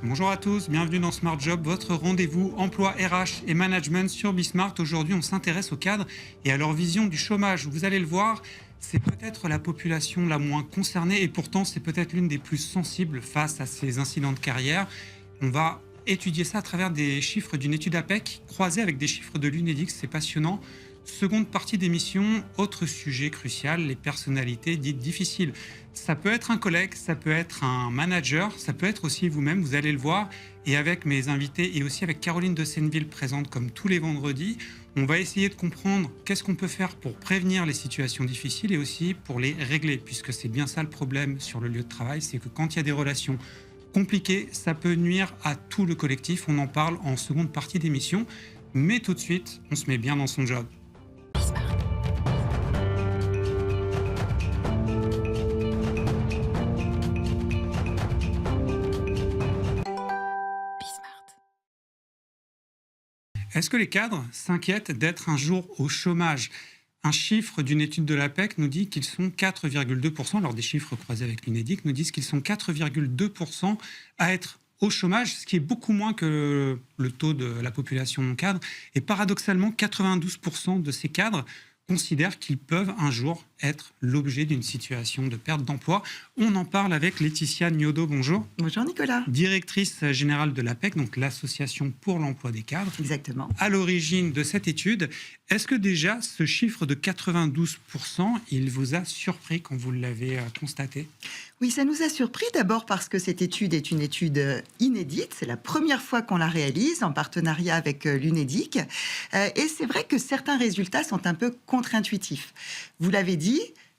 Bonjour à tous, bienvenue dans Smart Job, votre rendez-vous emploi RH et management sur Bismart. Aujourd'hui, on s'intéresse aux cadres et à leur vision du chômage. Vous allez le voir, c'est peut-être la population la moins concernée et pourtant c'est peut-être l'une des plus sensibles face à ces incidents de carrière. On va étudier ça à travers des chiffres d'une étude APEC croisés avec des chiffres de l'UNEDIC, c'est passionnant. Seconde partie d'émission, autre sujet crucial, les personnalités dites difficiles. Ça peut être un collègue, ça peut être un manager, ça peut être aussi vous-même, vous allez le voir. Et avec mes invités et aussi avec Caroline de Senneville présente comme tous les vendredis, on va essayer de comprendre qu'est-ce qu'on peut faire pour prévenir les situations difficiles et aussi pour les régler, puisque c'est bien ça le problème sur le lieu de travail, c'est que quand il y a des relations compliquées, ça peut nuire à tout le collectif. On en parle en seconde partie d'émission, mais tout de suite, on se met bien dans son job. Est-ce que les cadres s'inquiètent d'être un jour au chômage? Un chiffre d'une étude de l'APEC nous dit qu'ils sont 4,2%, alors des chiffres croisés avec l'UNEDIC nous disent qu'ils sont 4,2% à être au chômage, ce qui est beaucoup moins que le taux de la population non cadre. Et paradoxalement, 92% de ces cadres considèrent qu'ils peuvent un jour être l'objet d'une situation de perte d'emploi. On en parle avec Laetitia Gnodot, bonjour. Bonjour Nicolas. Directrice générale de l'APEC, donc l'Association pour l'emploi des cadres. Exactement. À l'origine de cette étude, est-ce que déjà ce chiffre de 92%, il vous a surpris quand vous l'avez constaté? Oui, ça nous a surpris d'abord parce que cette étude est une étude inédite. C'est la première fois qu'on la réalise en partenariat avec l'UNEDIC. Et c'est vrai que certains résultats sont un peu contre-intuitifs. Vous l'avez dit,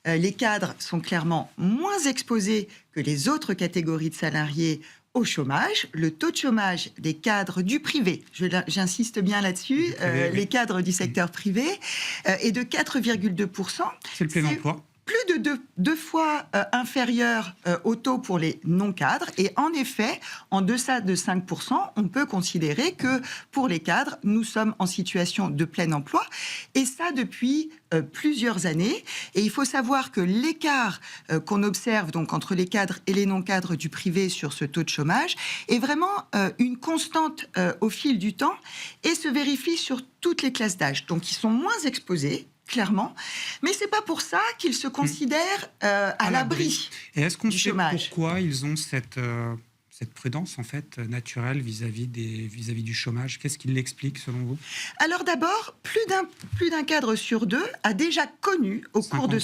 les cadres sont clairement moins exposés que les autres catégories de salariés au chômage. Le taux de chômage des cadres du privé, j'insiste bien là-dessus, les cadres du secteur privé, est de 4,2%. C'est le plein emploi. Plus de deux fois inférieur au taux pour les non-cadres. Et en effet, en deçà de 5%, on peut considérer que pour les cadres, nous sommes en situation de plein emploi. Et ça depuis plusieurs années. Et il faut savoir que l'écart qu'on observe donc entre les cadres et les non-cadres du privé sur ce taux de chômage est vraiment une constante au fil du temps et se vérifie sur toutes les classes d'âge. Donc ils sont moins exposés, clairement, mais c'est pas pour ça qu'ils se considèrent à l'abri Et est-ce qu'on du sait chômage. pourquoi ils ont cette prudence en fait naturelle vis-à-vis du chômage? Qu'est-ce qui l'explique selon vous? Alors d'abord, plus d'un cadre sur deux a déjà connu au cours de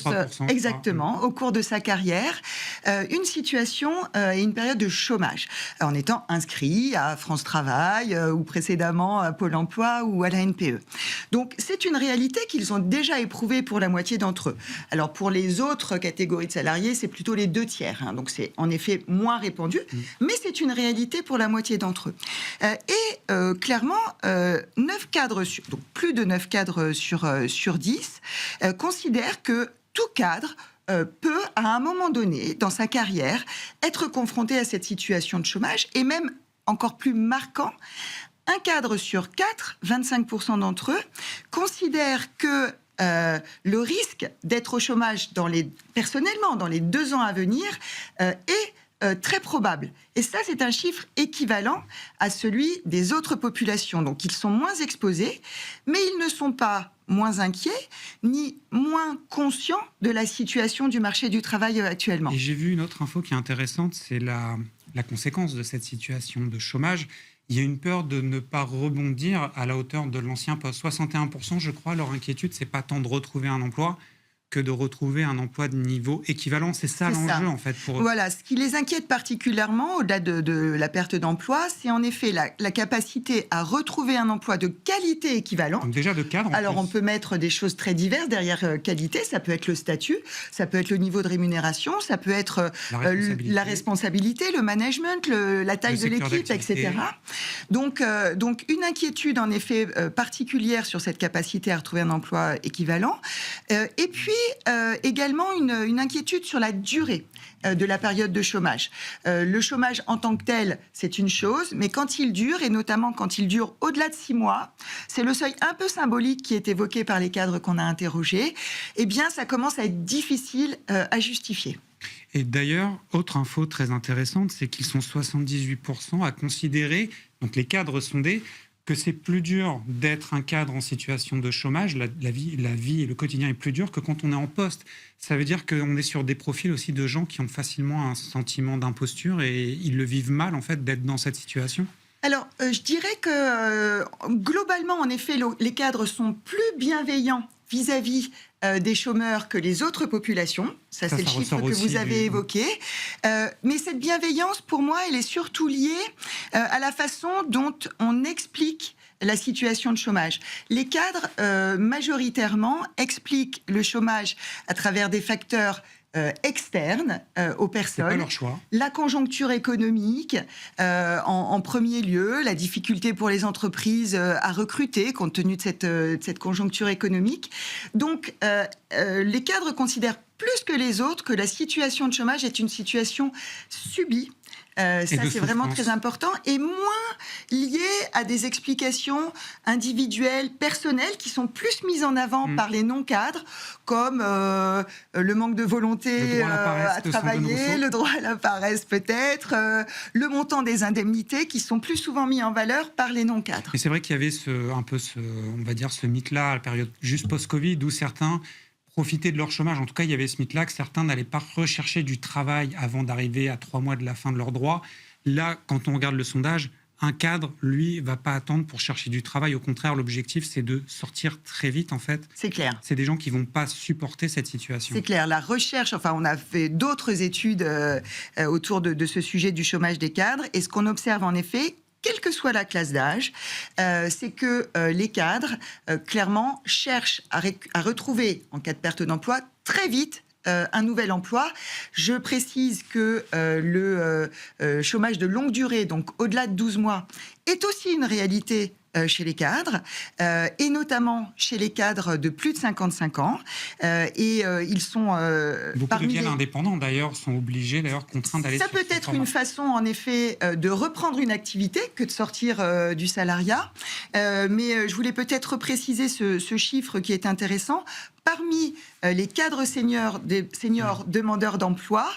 au cours de sa carrière une situation et une période de chômage en étant inscrit à France Travail ou précédemment à Pôle Emploi ou à la NPE. Donc c'est une réalité qu'ils ont déjà éprouvée pour la moitié d'entre eux. Alors pour les autres catégories de salariés, c'est plutôt les 2/3, hein, donc c'est en effet moins répandu, mais c'est une réalité pour la moitié d'entre eux. Clairement, 9 cadres donc plus de 9 cadres sur 10 considèrent que tout cadre peut, à un moment donné, dans sa carrière, être confronté à cette situation de chômage, et même, encore plus marquant, un cadre sur 4, 25% d'entre eux, considèrent que le risque d'être au chômage personnellement, dans les 2 ans à venir, est très probable. Et ça, c'est un chiffre équivalent à celui des autres populations. Donc, ils sont moins exposés, mais ils ne sont pas moins inquiets, ni moins conscients de la situation du marché du travail actuellement. Et j'ai vu une autre info qui est intéressante, c'est la conséquence de cette situation de chômage. Il y a une peur de ne pas rebondir à la hauteur de l'ancien poste. 61%, je crois, leur inquiétude, c'est pas tant de retrouver un emploi que de retrouver un emploi de niveau équivalent. C'est ça l'enjeu, en fait, pour eux. Voilà, ce qui les inquiète particulièrement, au-delà de la perte d'emploi, c'est en effet la capacité à retrouver un emploi de qualité équivalent. Donc déjà de cadre. Alors, on peut mettre des choses très diverses derrière qualité. Ça peut être le statut, ça peut être le niveau de rémunération, ça peut être la responsabilité, le management, la taille de l'équipe, etc. Donc, une inquiétude, en effet, particulière sur cette capacité à retrouver un emploi équivalent. Et puis, également une inquiétude sur la durée de la période de chômage. Le chômage en tant que tel, c'est une chose, mais quand il dure, et notamment quand il dure au-delà de 6 mois, c'est le seuil un peu symbolique qui est évoqué par les cadres qu'on a interrogés, eh bien, ça commence à être difficile à justifier. Et d'ailleurs, autre info très intéressante, c'est qu'ils sont 78% à considérer, donc les cadres sondés, que c'est plus dur d'être un cadre en situation de chômage, la vie et le quotidien est plus dur que quand on est en poste. Ça veut dire qu'on est sur des profils aussi de gens qui ont facilement un sentiment d'imposture et ils le vivent mal, en fait, d'être dans cette situation. Alors, je dirais que globalement, en effet, les cadres sont plus bienveillants vis-à-vis des chômeurs que les autres populations. Ça c'est le chiffre que vous avez évoqué. Mais cette bienveillance, pour moi, elle est surtout liée à la façon dont on explique la situation de chômage. Les cadres, majoritairement, expliquent le chômage à travers des facteurs externes aux personnes. C'est pas leur choix. La conjoncture économique, en premier lieu, la difficulté pour les entreprises à recruter compte tenu de cette conjoncture économique. Donc, les cadres considèrent plus que les autres que la situation de chômage est une situation subie. Ça, c'est vraiment très important. Et moins lié à des explications individuelles, personnelles, qui sont plus mises en avant par les non-cadres, comme le manque de volonté à travailler, le droit à la paresse peut-être, le montant des indemnités, qui sont plus souvent mis en valeur par les non-cadres. Et c'est vrai qu'il y avait on va dire, ce mythe-là à la période juste post-Covid, où certains profiter de leur chômage. En tout cas, il y avait ce mythe-là que certains n'allaient pas rechercher du travail avant d'arriver à 3 mois de la fin de leurs droits. Là, quand on regarde le sondage, un cadre, lui, va pas attendre pour chercher du travail. Au contraire, l'objectif, c'est de sortir très vite, en fait. C'est clair. C'est des gens qui vont pas supporter cette situation. C'est clair. La recherche, on a fait d'autres études autour de ce sujet du chômage des cadres. Et ce qu'on observe, en effet, quelle que soit la classe d'âge, c'est que les cadres, clairement, cherchent à retrouver, en cas de perte d'emploi, très vite un nouvel emploi. Je précise que le chômage de longue durée, donc au-delà de 12 mois, est aussi une réalité chez les cadres, et notamment chez les cadres de plus de 55 ans. Ils sont beaucoup deviennent indépendants, d'ailleurs, sont obligés, contraints d'aller Ça peut être une façon, en effet, de reprendre une activité que de sortir du salariat. Mais je voulais peut-être préciser ce chiffre qui est intéressant. Parmi les cadres seniors demandeurs d'emploi,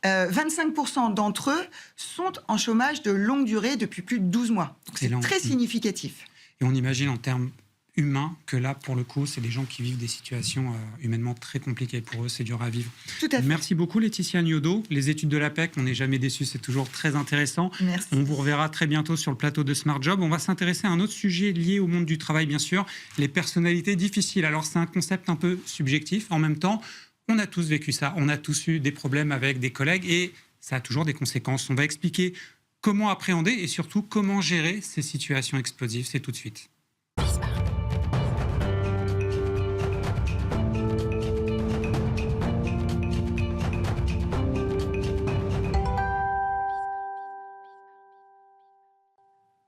25% d'entre eux sont en chômage de longue durée depuis plus de 12 mois. Donc c'est très significatif. Et on imagine en termes humains que là, pour le coup, c'est des gens qui vivent des situations humainement très compliquées. Pour eux, c'est dur à vivre. Tout à fait. Merci beaucoup, Laetitia Agnodo. Les études de l'APEC, on n'est jamais déçus, c'est toujours très intéressant. Merci. On vous reverra très bientôt sur le plateau de Smart Job. On va s'intéresser à un autre sujet lié au monde du travail, bien sûr, les personnalités difficiles. Alors, c'est un concept un peu subjectif. En même temps, on a tous vécu ça. On a tous eu des problèmes avec des collègues et ça a toujours des conséquences. On va expliquer comment appréhender et surtout comment gérer ces situations explosives. C'est tout de suite.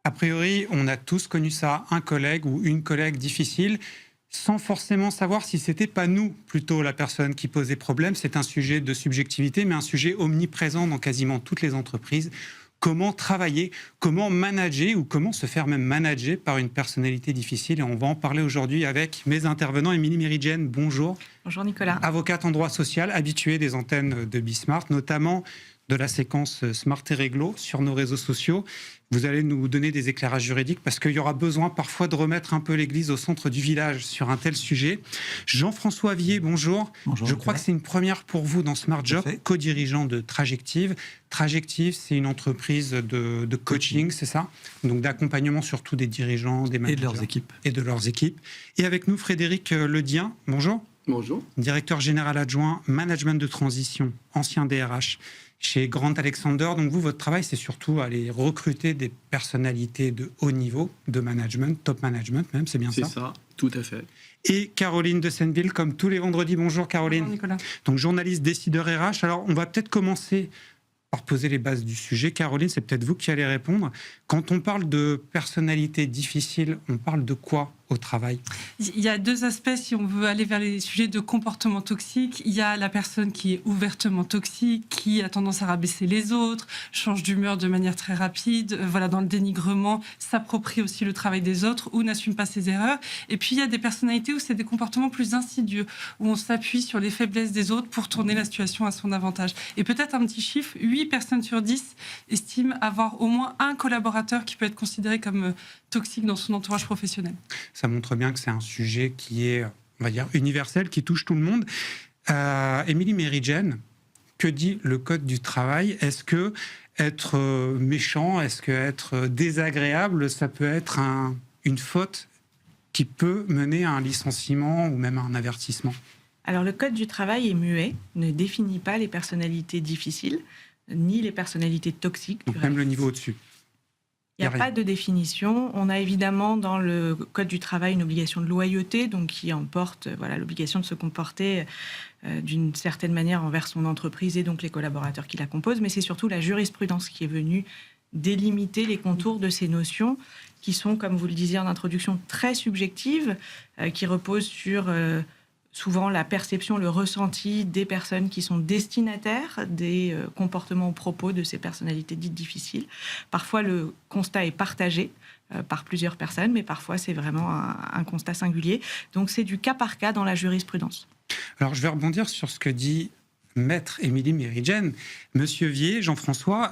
A priori, on a tous connu ça, un collègue ou une collègue difficile, sans forcément savoir si c'était pas nous, plutôt la personne qui posait problème. C'est un sujet de subjectivité, mais un sujet omniprésent dans quasiment toutes les entreprises. Comment travailler, comment manager ou comment se faire même manager par une personnalité difficile. Et on va en parler aujourd'hui avec mes intervenants. Émilie Méridienne, bonjour. Bonjour Nicolas. Avocate en droit social, habituée des antennes de Bismart, notamment de la séquence Smart et Réglo sur nos réseaux sociaux. Vous allez nous donner des éclairages juridiques parce qu'il y aura besoin parfois de remettre un peu l'église au centre du village sur un tel sujet. Jean-François Vier, bonjour. Bonjour. Je crois que c'est une première pour vous dans Smart Job, co-dirigeant de Trajective. Trajective, c'est une entreprise de coaching, c'est ça? Donc d'accompagnement surtout des dirigeants, des managers. Et de leurs équipes. Et avec nous, Frédéric Ledien, bonjour. Bonjour. Directeur général adjoint, management de transition, ancien DRH chez Grant Alexander. Donc vous, votre travail, c'est surtout aller recruter des personnalités de haut niveau, de management, top management même, c'est bien ça? C'est ça, tout à fait. Et Caroline de Senneville, comme tous les vendredis. Bonjour Caroline. Bonjour Nicolas. Donc journaliste, décideur RH. Alors on va peut-être commencer par poser les bases du sujet. Caroline, c'est peut-être vous qui allez répondre. Quand on parle de personnalité difficile, on parle de quoi au travail? Il y a deux aspects si on veut aller vers les sujets de comportement toxique. Il y a la personne qui est ouvertement toxique, qui a tendance à rabaisser les autres, change d'humeur de manière très rapide, dans le dénigrement, s'approprie aussi le travail des autres ou n'assume pas ses erreurs. Et puis il y a des personnalités où c'est des comportements plus insidieux, où on s'appuie sur les faiblesses des autres pour tourner la situation à son avantage. Et peut-être un petit chiffre, 8 personnes sur 10 estiment avoir au moins un collaborateur qui peut être considéré comme toxique dans son entourage professionnel. Ça montre bien que c'est un sujet qui est, on va dire, universel, qui touche tout le monde. Émilie Mérigen, que dit le Code du travail? Est-ce que être méchant, est-ce que être désagréable, ça peut être une faute qui peut mener à un licenciement ou même à un avertissement? Alors le Code du travail est muet, ne définit pas les personnalités difficiles, ni les personnalités toxiques. Donc même le niveau au-dessus. Il n'y a pas de définition. On a évidemment dans le Code du travail une obligation de loyauté, donc qui emporte l'obligation de se comporter d'une certaine manière envers son entreprise et donc les collaborateurs qui la composent. Mais c'est surtout la jurisprudence qui est venue délimiter les contours de ces notions qui sont, comme vous le disiez en introduction, très subjectives, qui reposent sur souvent la perception, le ressenti des personnes qui sont destinataires des comportements ou propos de ces personnalités dites difficiles. Parfois, le constat est partagé par plusieurs personnes, mais parfois, c'est vraiment un constat singulier. Donc, c'est du cas par cas dans la jurisprudence. Alors, je vais rebondir sur ce que dit Maître Émilie Mérigen. Monsieur Vier, Jean-François,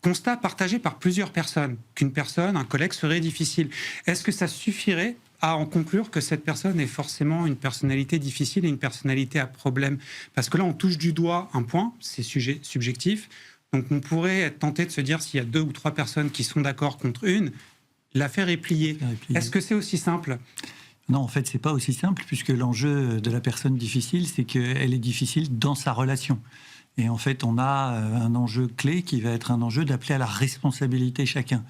constat partagé par plusieurs personnes, qu'une personne, un collègue serait difficile. Est-ce que ça suffirait à en conclure que cette personne est forcément une personnalité difficile et une personnalité à problème? Parce que là, on touche du doigt un point, c'est subjectif. Donc, on pourrait être tenté de se dire, s'il y a 2 ou 3 personnes qui sont d'accord contre une, l'affaire est pliée. Est-ce que c'est aussi simple? Non, en fait, c'est pas aussi simple, puisque l'enjeu de la personne difficile, c'est qu'elle est difficile dans sa relation. Et en fait, on a un enjeu clé qui va être un enjeu d'appeler à la responsabilité chacun.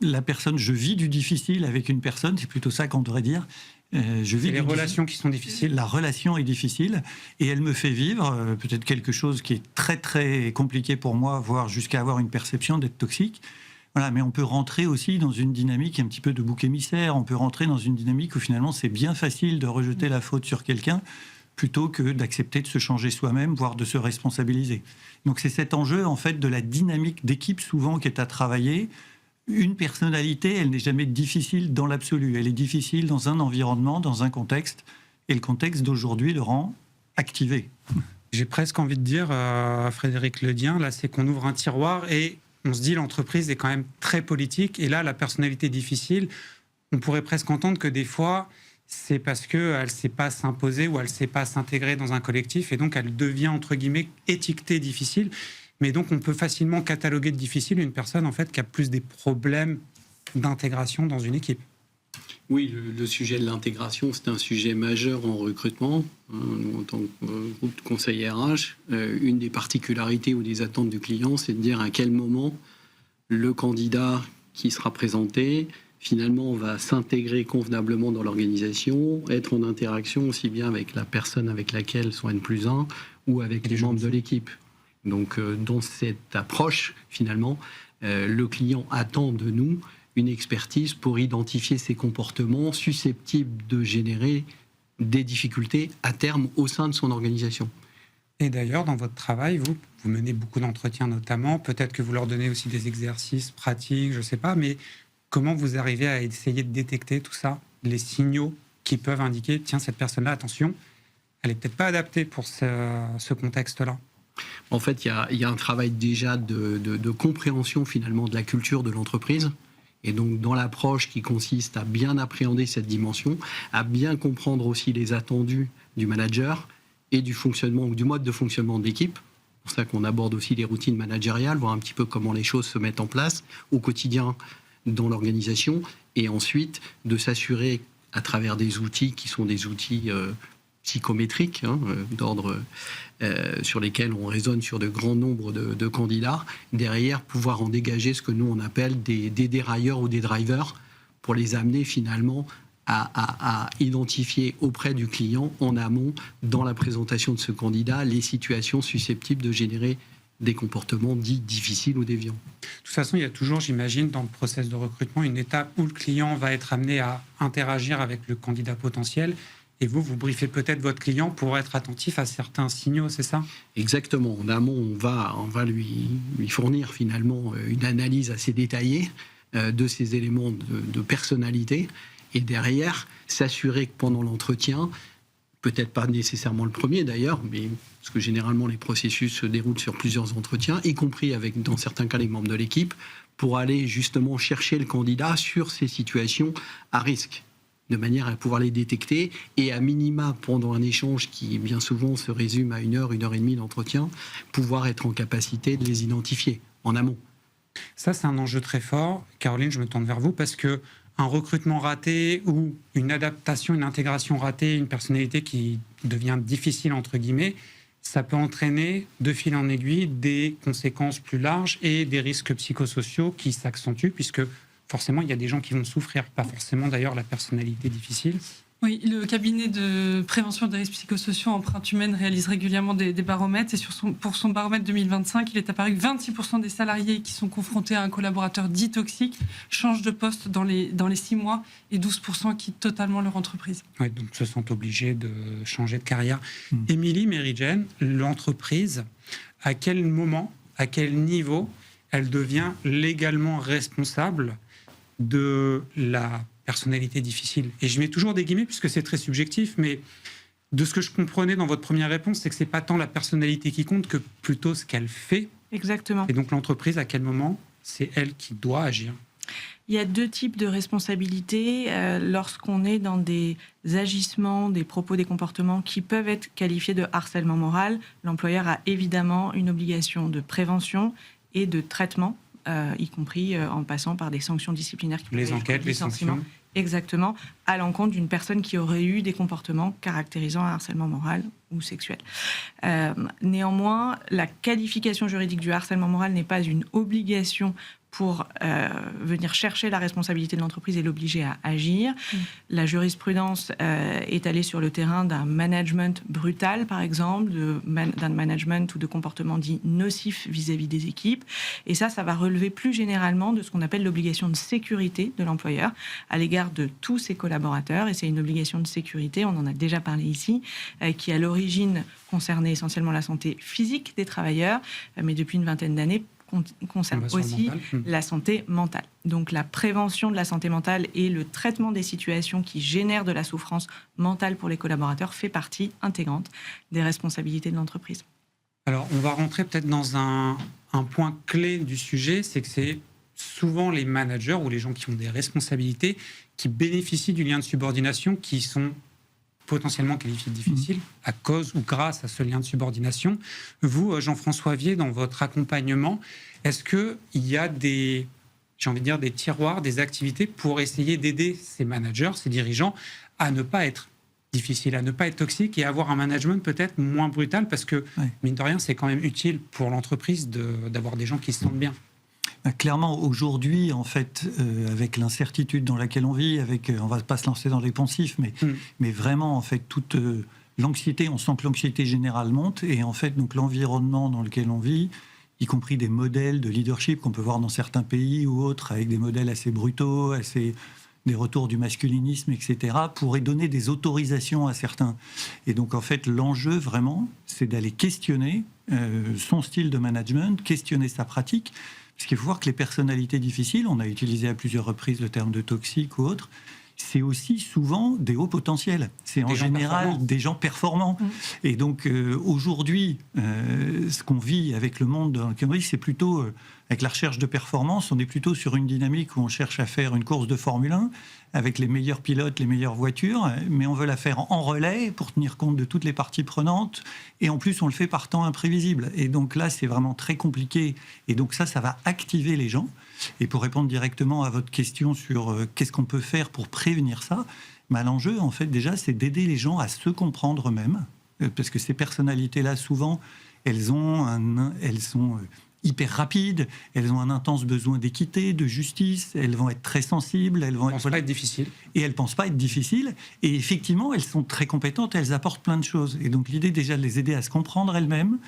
La personne, je vis du difficile avec une personne, c'est plutôt ça qu'on devrait dire. C'est les relations qui sont difficiles. La relation est difficile et elle me fait vivre peut-être quelque chose qui est très très compliqué pour moi, voire jusqu'à avoir une perception d'être toxique. Voilà, mais on peut rentrer aussi dans une dynamique un petit peu de bouc émissaire. On peut rentrer dans une dynamique où finalement c'est bien facile de rejeter la faute sur quelqu'un plutôt que d'accepter de se changer soi-même, voire de se responsabiliser. Donc c'est cet enjeu en fait de la dynamique d'équipe souvent qui est à travailler. Une personnalité, elle n'est jamais difficile dans l'absolu. Elle est difficile dans un environnement, dans un contexte. Et le contexte d'aujourd'hui le rend activé. J'ai presque envie de dire, Frédéric Ledien, là, c'est qu'on ouvre un tiroir et on se dit l'entreprise est quand même très politique. Et là, la personnalité difficile, on pourrait presque entendre que des fois, c'est parce qu'elle ne sait pas s'imposer ou elle ne sait pas s'intégrer dans un collectif. Et donc, elle devient, entre guillemets, étiquetée difficile. Mais donc, on peut facilement cataloguer de difficile une personne en fait, qui a plus des problèmes d'intégration dans une équipe. Oui, le sujet de l'intégration, c'est un sujet majeur en recrutement. Nous, en tant que groupe de conseil RH, une des particularités ou des attentes du client, c'est de dire à quel moment le candidat qui sera présenté, finalement, va s'intégrer convenablement dans l'organisation, être en interaction aussi bien avec la personne avec laquelle sont N+1 ou avec les membres de l'équipe. Donc, dans cette approche, finalement, le client attend de nous une expertise pour identifier ces comportements susceptibles de générer des difficultés à terme au sein de son organisation. Et d'ailleurs, dans votre travail, vous menez beaucoup d'entretiens notamment. Peut-être que vous leur donnez aussi des exercices pratiques, je ne sais pas. Mais comment vous arrivez à essayer de détecter tout ça, les signaux qui peuvent indiquer, tiens, cette personne-là, attention, elle n'est peut-être pas adaptée pour ce contexte-là? En fait, il y a un travail déjà de compréhension finalement de la culture de l'entreprise. Et donc, dans l'approche qui consiste à bien appréhender cette dimension, à bien comprendre aussi les attendus du manager et du fonctionnement ou du mode de fonctionnement de l'équipe. C'est pour ça qu'on aborde aussi les routines managériales, voir un petit peu comment les choses se mettent en place au quotidien dans l'organisation. Et ensuite, de s'assurer à travers des outils qui sont des outils psychométriques, d'ordre sur lesquels on raisonne sur de grands nombres de candidats, derrière pouvoir en dégager ce que nous on appelle des dérailleurs ou des drivers pour les amener finalement à identifier auprès du client en amont, dans la présentation de ce candidat, les situations susceptibles de générer des comportements dits difficiles ou déviants. De toute façon, il y a toujours, j'imagine, dans le process de recrutement, une étape où le client va être amené à interagir avec le candidat potentiel. Et vous briefez peut-être votre client pour être attentif à certains signaux, c'est ça ? Exactement. En amont, on va lui fournir finalement une analyse assez détaillée de ces éléments de personnalité. Et derrière, s'assurer que pendant l'entretien, peut-être pas nécessairement le premier d'ailleurs, mais parce que généralement les processus se déroulent sur plusieurs entretiens, y compris avec, dans certains cas, les membres de l'équipe, pour aller justement chercher le candidat sur ces situations à risque, de manière à pouvoir les détecter et à minima, pendant un échange qui bien souvent se résume à 1 heure et demie d'entretien, pouvoir être en capacité de les identifier en amont. Ça, c'est un enjeu très fort. Caroline, je me tourne vers vous parce que un recrutement raté ou une adaptation, une intégration ratée, une personnalité qui devient difficile, entre guillemets, ça peut entraîner de fil en aiguille des conséquences plus larges et des risques psychosociaux qui s'accentuent puisque forcément, il y a des gens qui vont souffrir, pas forcément d'ailleurs la personnalité difficile. Oui, le cabinet de prévention des risques psychosociaux empreinte humaine réalise régulièrement des baromètres. Et pour son baromètre 2025, il est apparu que 26% des salariés qui sont confrontés à un collaborateur dit toxique changent de poste dans les 6 mois et 12% quittent totalement leur entreprise. Oui, donc se sentent obligés de changer de carrière. Émilie, Mary-Jane, l'entreprise, à quel moment, à quel niveau elle devient légalement responsable de la personnalité difficile. Et je mets toujours des guillemets puisque c'est très subjectif, mais de ce que je comprenais dans votre première réponse, c'est que c'est pas tant la personnalité qui compte que plutôt ce qu'elle fait. Exactement. Et donc l'entreprise, à quel moment c'est elle qui doit agir ? Il y a 2 types de responsabilités lorsqu'on est dans des agissements, des propos, des comportements qui peuvent être qualifiés de harcèlement moral. L'employeur a évidemment une obligation de prévention et de traitement, y compris en passant par des sanctions disciplinaires. Les enquêtes, les sanctions. Exactement, à l'encontre d'une personne qui aurait eu des comportements caractérisant un harcèlement moral ou sexuel. Néanmoins, la qualification juridique du harcèlement moral n'est pas une obligation pour venir chercher la responsabilité de l'entreprise et l'obliger à agir. La jurisprudence est allée sur le terrain d'un management brutal, par exemple, d'un management ou de comportement dit nocif vis-à-vis des équipes. Et ça va relever plus généralement de ce qu'on appelle l'obligation de sécurité de l'employeur à l'égard de tous ses collaborateurs. Et c'est une obligation de sécurité, on en a déjà parlé ici, qui à l'origine concernait essentiellement la santé physique des travailleurs, mais depuis une vingtaine d'années, concerne aussi la santé mentale. Donc la prévention de la santé mentale et le traitement des situations qui génèrent de la souffrance mentale pour les collaborateurs fait partie intégrante des responsabilités de l'entreprise. Alors on va rentrer peut-être dans un point clé du sujet, c'est que c'est souvent les managers ou les gens qui ont des responsabilités qui bénéficient du lien de subordination qui sont potentiellement qualifié de difficile à cause ou grâce à ce lien de subordination. Vous, Jean-François Vier, dans votre accompagnement, est-ce qu'il y a des tiroirs, des activités pour essayer d'aider ces managers, ces dirigeants à ne pas être difficiles, à ne pas être toxiques et à avoir un management peut-être moins brutal parce que, mine de rien, c'est quand même utile pour l'entreprise d'avoir des gens qui se sentent bien. Clairement, aujourd'hui, en fait, avec l'incertitude dans laquelle on vit, on va pas se lancer dans les poncifs, mais vraiment, en fait, toute l'anxiété, on sent que l'anxiété générale monte, et en fait, donc l'environnement dans lequel on vit, y compris des modèles de leadership qu'on peut voir dans certains pays ou autres, avec des modèles assez brutaux, des retours du masculinisme, etc., pourrait donner des autorisations à certains. Et donc, en fait, l'enjeu, vraiment, c'est d'aller questionner son style de management, questionner sa pratique. Parce qu'il faut voir que les personnalités difficiles, on a utilisé à plusieurs reprises le terme de toxique ou autre, c'est aussi souvent des hauts potentiels. C'est en général des gens performants. Et donc aujourd'hui, ce qu'on vit avec le monde dans lequel on vit, c'est plutôt, avec la recherche de performance, on est plutôt sur une dynamique où on cherche à faire une course de Formule 1 avec les meilleurs pilotes, les meilleures voitures, mais on veut la faire en relais pour tenir compte de toutes les parties prenantes. Et en plus, on le fait par temps imprévisible. Et donc là, c'est vraiment très compliqué. Et donc ça va activer les gens. Et pour répondre directement à votre question sur qu'est-ce qu'on peut faire pour prévenir ça, l'enjeu, en fait, déjà, c'est d'aider les gens à se comprendre eux-mêmes. Parce que ces personnalités-là, souvent, elles sont hyper rapides, elles ont un intense besoin d'équité, de justice, elles vont être très sensibles, elles pensent pas être difficiles. Et elles pensent pas être difficiles. Et effectivement, elles sont très compétentes, elles apportent plein de choses. Et donc l'idée déjà de les aider à se comprendre elles-mêmes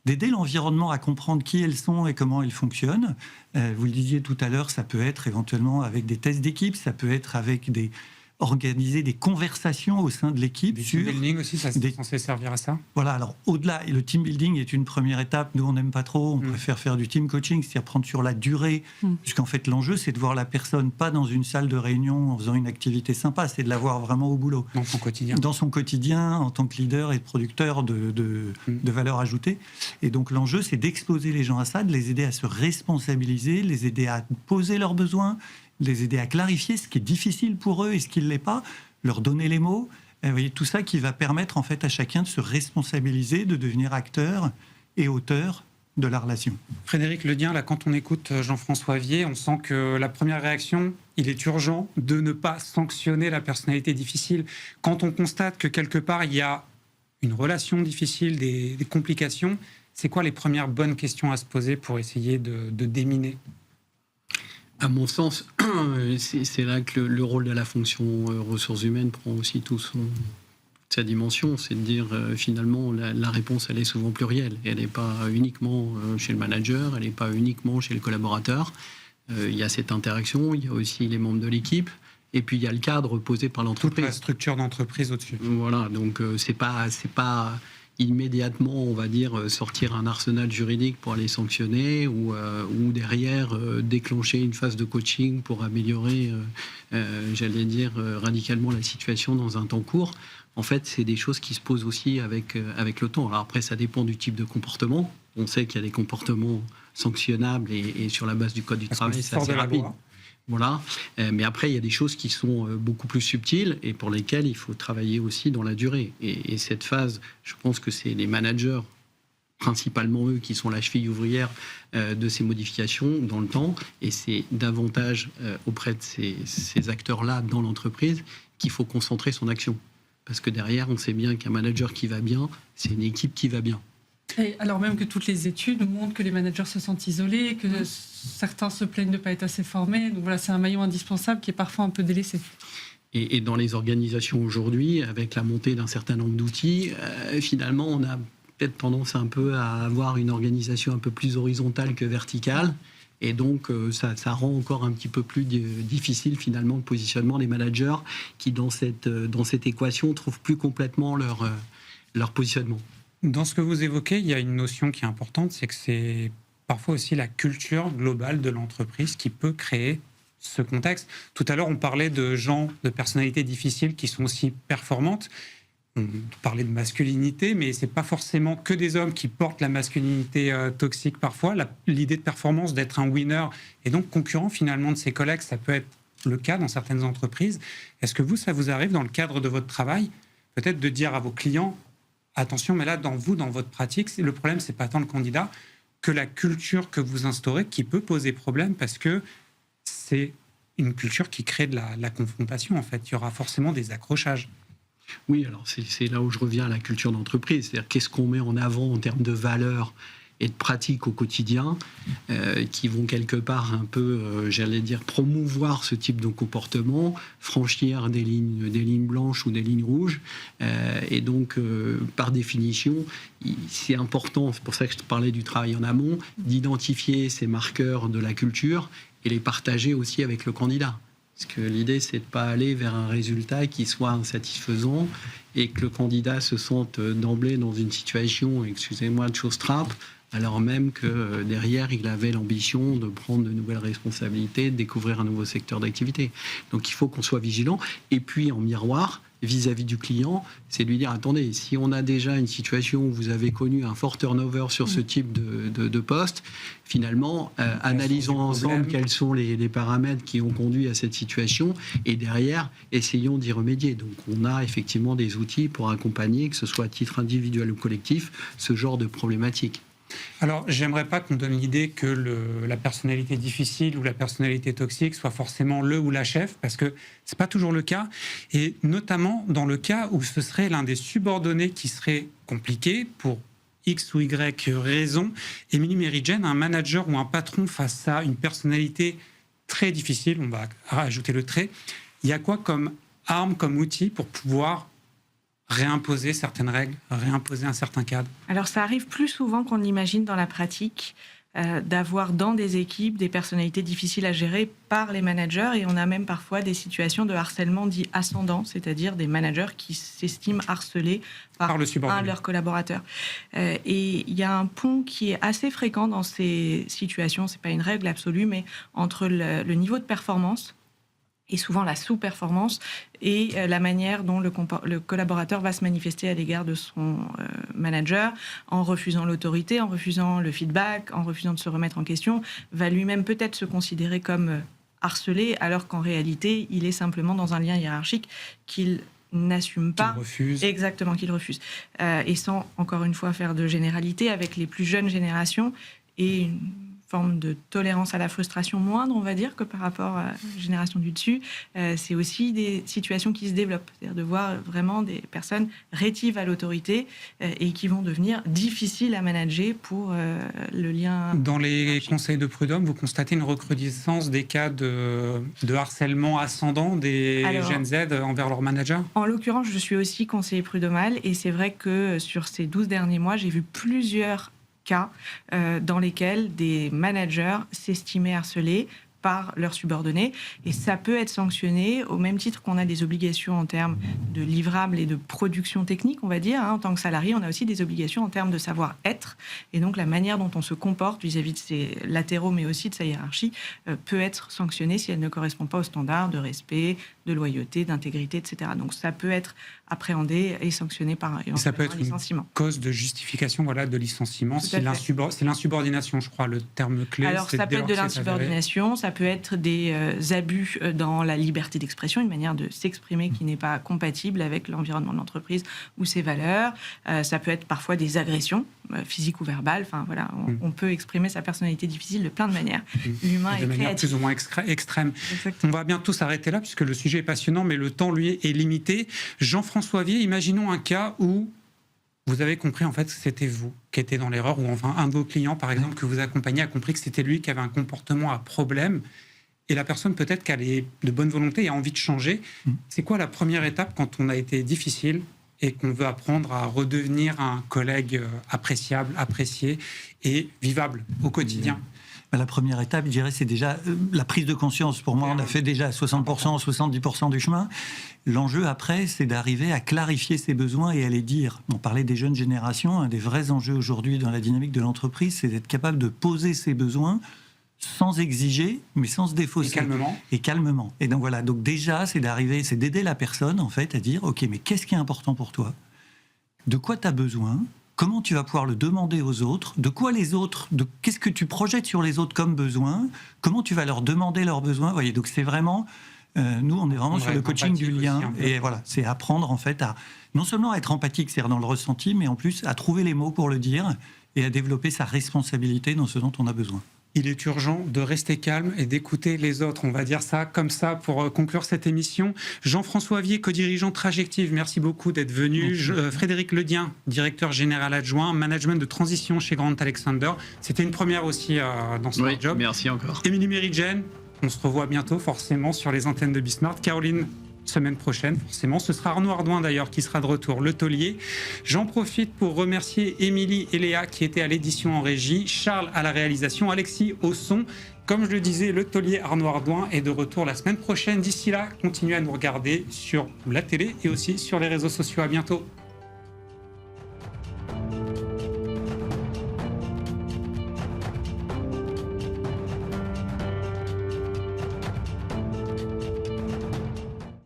d'aider l'environnement à comprendre qui elles sont et comment elles fonctionnent. Vous le disiez tout à l'heure, ça peut être éventuellement avec des tests d'équipe, ça peut être avec organiser des conversations au sein de l'équipe. Du team building aussi, ça c'est censé servir à ça. Voilà, alors au-delà, le team building est une première étape. Nous, on n'aime pas trop, on préfère faire du team coaching, c'est-à-dire prendre sur la durée, puisqu'en fait, l'enjeu, c'est de voir la personne pas dans une salle de réunion en faisant une activité sympa, c'est de la voir vraiment au boulot. Dans son quotidien. Dans son quotidien, en tant que leader et producteur de valeur ajoutée. Et donc, l'enjeu, c'est d'exposer les gens à ça, de les aider à se responsabiliser, les aider à poser leurs besoins, les aider à clarifier ce qui est difficile pour eux et ce qui ne l'est pas, leur donner les mots. Vous voyez, tout ça qui va permettre en fait à chacun de se responsabiliser, de devenir acteur et auteur de la relation. Frédéric Ledien, là, quand on écoute Jean-François Vier, on sent que la première réaction, il est urgent de ne pas sanctionner la personnalité difficile. Quand on constate que quelque part, il y a une relation difficile, des complications, c'est quoi les premières bonnes questions à se poser pour essayer de déminer ? À mon sens, c'est là que le rôle de la fonction ressources humaines prend aussi sa dimension. C'est de dire, finalement, la réponse, elle est souvent plurielle. Elle n'est pas uniquement chez le manager, elle n'est pas uniquement chez le collaborateur. Il y a cette interaction, il y a aussi les membres de l'équipe, et puis il y a le cadre posé par l'entreprise. Toute la structure d'entreprise au-dessus. Voilà, donc c'est pas immédiatement, on va dire, sortir un arsenal juridique pour les sanctionner ou derrière déclencher une phase de coaching pour améliorer, j'allais dire, radicalement la situation dans un temps court. En fait, c'est des choses qui se posent aussi avec le temps. Alors après, ça dépend du type de comportement. On sait qu'il y a des comportements sanctionnables et sur la base du Code du travail, c'est assez rapide. Voilà. Mais après, il y a des choses qui sont beaucoup plus subtiles et pour lesquelles il faut travailler aussi dans la durée. Et cette phase, je pense que c'est les managers, principalement eux, qui sont la cheville ouvrière de ces modifications dans le temps. Et c'est davantage auprès de ces acteurs-là dans l'entreprise qu'il faut concentrer son action. Parce que derrière, on sait bien qu'un manager qui va bien, c'est une équipe qui va bien. Et alors même que toutes les études montrent que les managers se sentent isolés, que certains se plaignent de ne pas être assez formés. Donc voilà, c'est un maillon indispensable qui est parfois un peu délaissé. Et dans les organisations aujourd'hui, avec la montée d'un certain nombre d'outils, finalement, on a peut-être tendance un peu à avoir une organisation un peu plus horizontale que verticale. Et donc, ça rend encore un petit peu plus difficile, finalement, le positionnement des managers qui, dans cette équation, trouvent plus complètement leur positionnement. Dans ce que vous évoquez, il y a une notion qui est importante, c'est que c'est parfois aussi la culture globale de l'entreprise qui peut créer ce contexte. Tout à l'heure, on parlait de gens, de personnalités difficiles qui sont aussi performantes. On parlait de masculinité, mais ce n'est pas forcément que des hommes qui portent la masculinité toxique parfois. L'idée de performance, d'être un winner et donc concurrent finalement de ses collègues, ça peut être le cas dans certaines entreprises. Est-ce que ça vous arrive dans le cadre de votre travail, peut-être de dire à vos clients, attention, mais là, dans votre pratique, le problème, ce n'est pas tant le candidat que la culture que vous instaurez qui peut poser problème parce que c'est une culture qui crée de la confrontation, en fait. Il y aura forcément des accrochages. Oui, alors c'est là où je reviens à la culture d'entreprise. C'est-à-dire qu'est-ce qu'on met en avant en termes de valeurs et de pratiques au quotidien qui vont quelque part un peu, j'allais dire, promouvoir ce type de comportement, franchir des lignes blanches ou des lignes rouges. Et donc, par définition, c'est important, c'est pour ça que je te parlais du travail en amont, d'identifier ces marqueurs de la culture et les partager aussi avec le candidat. Parce que l'idée, c'est de ne pas aller vers un résultat qui soit insatisfaisant et que le candidat se sente d'emblée dans une situation, excusez-moi, de chose-trappe, alors même que derrière, il avait l'ambition de prendre de nouvelles responsabilités, de découvrir un nouveau secteur d'activité. Donc il faut qu'on soit vigilant. Et puis en miroir, vis-à-vis du client, c'est de lui dire, attendez, si on a déjà une situation où vous avez connu un fort turnover sur ce type de poste, finalement, analysons ensemble quels sont les paramètres qui ont conduit à cette situation et derrière, essayons d'y remédier. Donc on a effectivement des outils pour accompagner, que ce soit à titre individuel ou collectif, ce genre de problématique. Alors, j'aimerais pas qu'on donne l'idée que la personnalité difficile ou la personnalité toxique soit forcément le ou la chef, parce que c'est pas toujours le cas, et notamment dans le cas où ce serait l'un des subordonnés qui serait compliqué pour X ou Y raison. Émilie Mérigen, un manager ou un patron face à une personnalité très difficile, on va rajouter le trait, il y a quoi comme arme, comme outil pour pouvoir réimposer certaines règles, réimposer un certain cadre? Alors ça arrive plus souvent qu'on ne l'imagine dans la pratique, d'avoir dans des équipes des personnalités difficiles à gérer par les managers, et on a même parfois des situations de harcèlement dit ascendant, c'est-à-dire des managers qui s'estiment harcelés par un de leurs collaborateurs. Et il y a un pont qui est assez fréquent dans ces situations, c'est pas une règle absolue, mais entre le niveau de performance et souvent la sous-performance, et la manière dont le collaborateur va se manifester à l'égard de son manager, en refusant l'autorité, en refusant le feedback, en refusant de se remettre en question, va lui-même peut-être se considérer comme harcelé, alors qu'en réalité, il est simplement dans un lien hiérarchique qu'il n'assume pas. Qu'il refuse. Exactement, qu'il refuse. Et sans, encore une fois, faire de généralité, avec les plus jeunes générations, et une forme de tolérance à la frustration moindre, on va dire, que par rapport à la génération du dessus, c'est aussi des situations qui se développent. C'est-à-dire de voir vraiment des personnes rétives à l'autorité et qui vont devenir difficiles à manager pour le lien... Dans les conseils de prud'homme, vous constatez une recrudescence des cas de harcèlement ascendant des Gen Z envers leurs managers? En l'occurrence, je suis aussi conseiller prud'homal, et c'est vrai que sur ces 12 derniers mois, j'ai vu plusieurs cas dans lesquels des managers s'estimaient harcelés par leurs subordonnés, et ça peut être sanctionné au même titre qu'on a des obligations en termes de livrables et de production technique, on va dire. En tant que salarié, on a aussi des obligations en termes de savoir-être, et donc la manière dont on se comporte vis-à-vis de ses latéraux, mais aussi de sa hiérarchie, peut être sanctionnée si elle ne correspond pas aux standards de respect, de loyauté, d'intégrité, etc. Donc ça peut être appréhendé et sanctionné par un licenciement. Ça peut être une cause de justification de licenciement. C'est l'insubordination, je crois, le terme clé. Alors ça peut être de l'insubordination, ça peut être des abus dans la liberté d'expression, une manière de s'exprimer qui n'est pas compatible avec l'environnement de l'entreprise ou ses valeurs. Ça peut être parfois des agressions physiques ou verbales. Enfin voilà, on peut exprimer sa personnalité difficile de plein de manières. L'humain est créatif. De manière plus ou moins extrême. Exactement. On va bientôt s'arrêter là puisque le sujet est passionnant, mais le temps lui est limité. Jean-François Vier, imaginons un cas où vous avez compris en fait que c'était vous qui étiez dans l'erreur, ou enfin un de vos clients par exemple que vous accompagnez a compris que c'était lui qui avait un comportement à problème, et la personne peut-être qu'elle est de bonne volonté et a envie de changer. C'est quoi la première étape quand on a été difficile et qu'on veut apprendre à redevenir un collègue appréciable, apprécié et vivable au quotidien? La première étape, je dirais, c'est déjà la prise de conscience. Pour moi, on a fait déjà 60%, 70% du chemin. L'enjeu, après, c'est d'arriver à clarifier ses besoins et à les dire. On parlait des jeunes générations. Un des vrais enjeux aujourd'hui dans la dynamique de l'entreprise, c'est d'être capable de poser ses besoins sans exiger, mais sans se défausser. Et calmement. Et donc voilà. Donc déjà, c'est d'aider la personne, en fait, à dire, OK, mais qu'est-ce qui est important pour toi? De quoi tu as besoin? Comment tu vas pouvoir le demander aux autres? De quoi les autres? Qu'est-ce que tu projettes sur les autres comme besoin? Comment tu vas leur demander leurs besoins? Vous voyez, donc c'est vraiment... nous, on est vraiment sur le coaching du lien. Et voilà, c'est apprendre en fait à non seulement à être empathique, c'est-à-dire dans le ressenti, mais en plus à trouver les mots pour le dire et à développer sa responsabilité dans ce dont on a besoin. Il est urgent de rester calme et d'écouter les autres. On va dire ça comme ça pour conclure cette émission. Jean-François Vier, co-dirigeant Trajective, merci beaucoup d'être venu. Frédéric Ledien, directeur général adjoint, management de transition chez Grant Alexander. C'était une première aussi dans Smart Job. Merci encore. Émilie Mérigen, on se revoit bientôt forcément sur les antennes de Bismart. Caroline, semaine prochaine, forcément. Ce sera Arnaud Ardouin d'ailleurs qui sera de retour, le taulier. J'en profite pour remercier Émilie et Léa qui étaient à l'édition en régie, Charles à la réalisation, Alexis au son. Comme je le disais, le taulier Arnaud Ardouin est de retour la semaine prochaine. D'ici là, continuez à nous regarder sur la télé et aussi sur les réseaux sociaux. À bientôt.